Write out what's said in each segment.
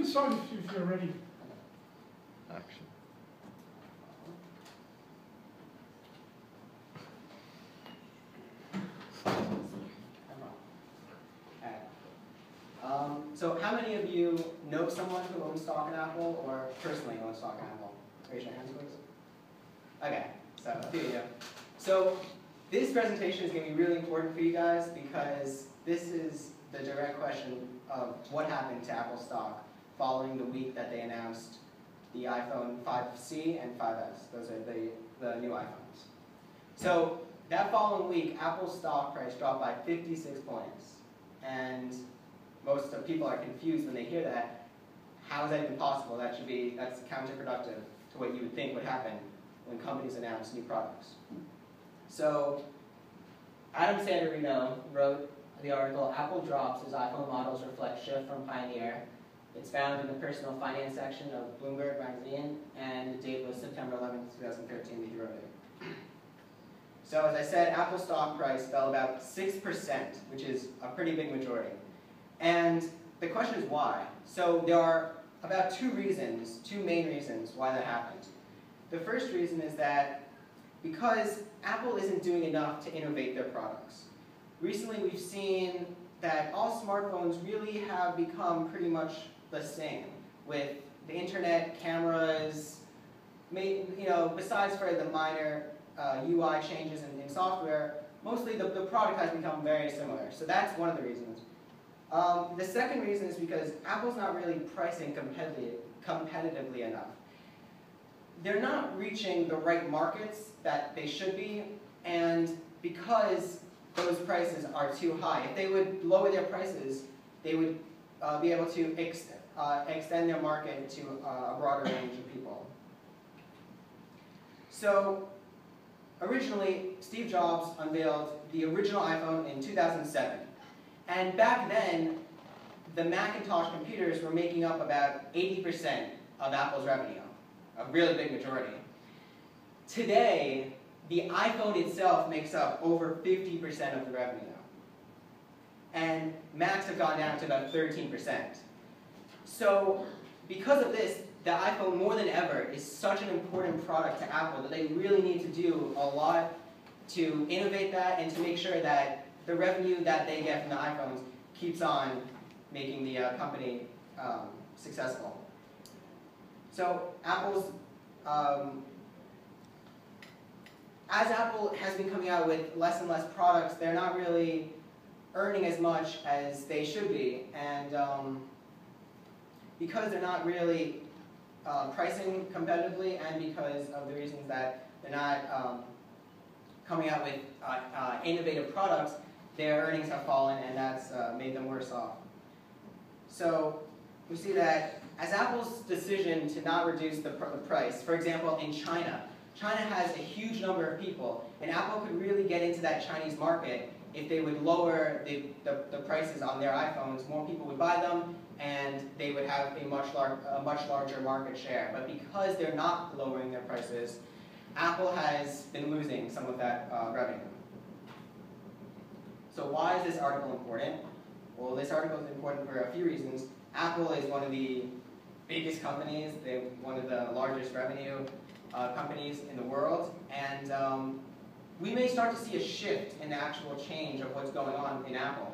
can start if you're ready. Action. So how many of you know someone who owns stock in Apple or personally owns stock in Apple? Raise your hands, please. Okay, so a few of you. So this presentation is going to be really important for you guys because this is the direct question of what happened to Apple stock following the week that they announced the iPhone 5C and 5S. Those are the new iPhones. So that following week, Apple's stock price dropped by 56 points. And most people are confused when they hear that. How is that even possible? That's counterproductive to what you would think would happen when companies announce new products. So Adam Santorino wrote the article, Apple drops as iPhone models reflect shift from Pioneer. It's found in the personal finance section of Bloomberg magazine, and the date was September 11, 2013 that he wrote it. So as I said, Apple's stock price fell about 6%, which is a pretty big majority. And the question is why? So there are about two main reasons why that happened. The first reason is that because Apple isn't doing enough to innovate their products. Recently we've seen that all smartphones really have become pretty much the same, with the internet, cameras, besides for the minor UI changes in software, mostly the product has become very similar. So that's one of the reasons. The second reason is because Apple's not really pricing competitively enough. They're not reaching the right markets that they should be, and because those prices are too high, if they would lower their prices, they would be able to extend their market to a broader range of people. So originally, Steve Jobs unveiled the original iPhone in 2007. And back then, the Macintosh computers were making up about 80% of Apple's revenue, a really big majority. Today, the iPhone itself makes up over 50% of the revenue. And Macs have gone down to about 13%. So because of this, the iPhone more than ever is such an important product to Apple that they really need to do a lot to innovate that and to make sure that the revenue that they get from the iPhones keeps on making the company successful. So as Apple has been coming out with less and less products, they're not really earning as much as they should be. And because they're not really pricing competitively, and because of the reasons that they're not coming out with innovative products, their earnings have fallen, and that's made them worse off. So we see that as Apple's decision to not reduce the price, for example, in China has a huge number of people, and Apple could really get into that Chinese market if they would lower the prices on their iPhones. More people would buy them, and they would have a much larger market share. But because they're not lowering their prices, Apple has been losing some of that revenue. So why is this article important? Well, this article is important for a few reasons. Apple is one of the biggest companies. They're one of the largest revenue companies in the world. And we may start to see a shift in the actual change of what's going on in Apple.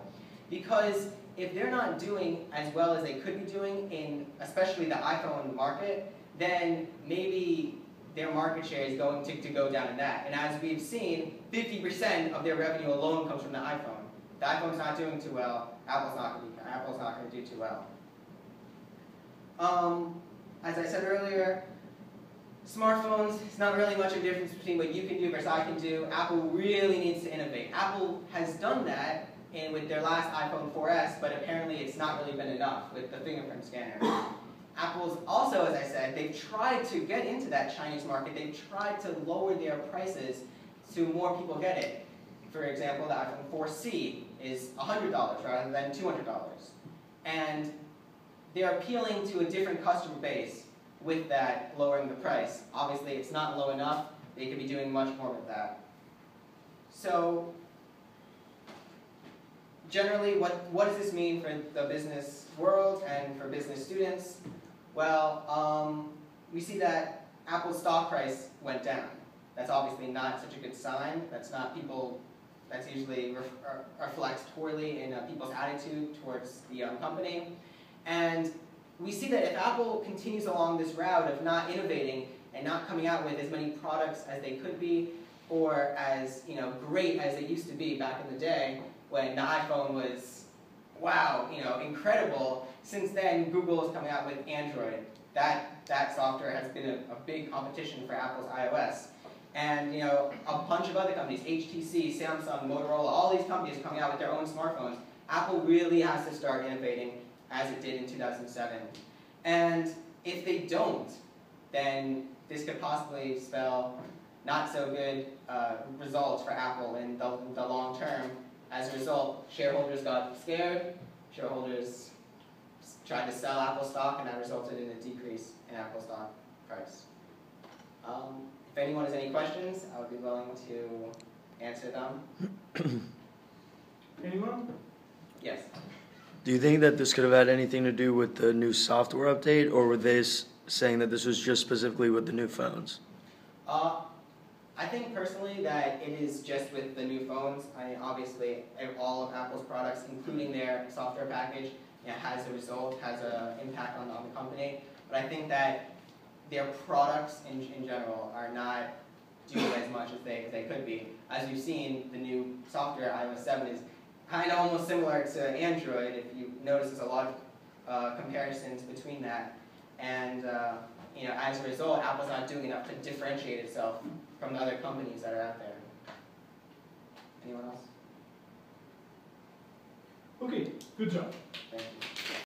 Because if they're not doing as well as they could be doing in especially the iPhone market, then maybe their market share is going to go down in that. And as we've seen, 50% of their revenue alone comes from the iPhone. If the iPhone's not doing too well, Apple's not going to do too well. As I said earlier, smartphones, it's not really much of a difference between what you can do versus I can do. Apple really needs to innovate. Apple has done that with their last iPhone 4S, but apparently it's not really been enough with the fingerprint scanner. Apple's also, as I said, they've tried to get into that Chinese market. They've tried to lower their prices so more people get it. For example, the iPhone 4C is $100 rather than $200. And they're appealing to a different customer base with that lowering the price. Obviously, it's not low enough. They could be doing much more with that. So generally, what does this mean for the business world and for business students? this? Well, we see that Apple's stock price went down. That's obviously not such a good sign. That's usually reflects poorly in people's attitude towards the company. And we see that if Apple continues along this route of not innovating and not coming out with as many products as they could be, or as great as they used to be back in the day when the iPhone was, wow, incredible. Since then, Google is coming out with Android. That software has been a big competition for Apple's iOS. And a bunch of other companies, HTC, Samsung, Motorola, all these companies coming out with their own smartphones. Apple really has to start innovating as it did in 2007. And if they don't, then this could possibly spell not so good results for Apple in the long term. As a result, shareholders got scared, shareholders tried to sell Apple stock, and that resulted in a decrease in Apple stock price. If anyone has any questions, I would be willing to answer them. Anyone? Yes. Do you think that this could have had anything to do with the new software update, or were they saying that this was just specifically with the new phones? I think personally that it is just with the new phones. Obviously, all of Apple's products, including their software package, has an impact on the company. But I think that their products in general are not doing as much as they could be. As you've seen, the new software, iOS 7, is kind of almost similar to Android. If you notice, there's a lot of comparisons between that. And as a result, Apple's not doing enough to differentiate itself from the other companies that are out there. Anyone else? Okay, good job. Thank you.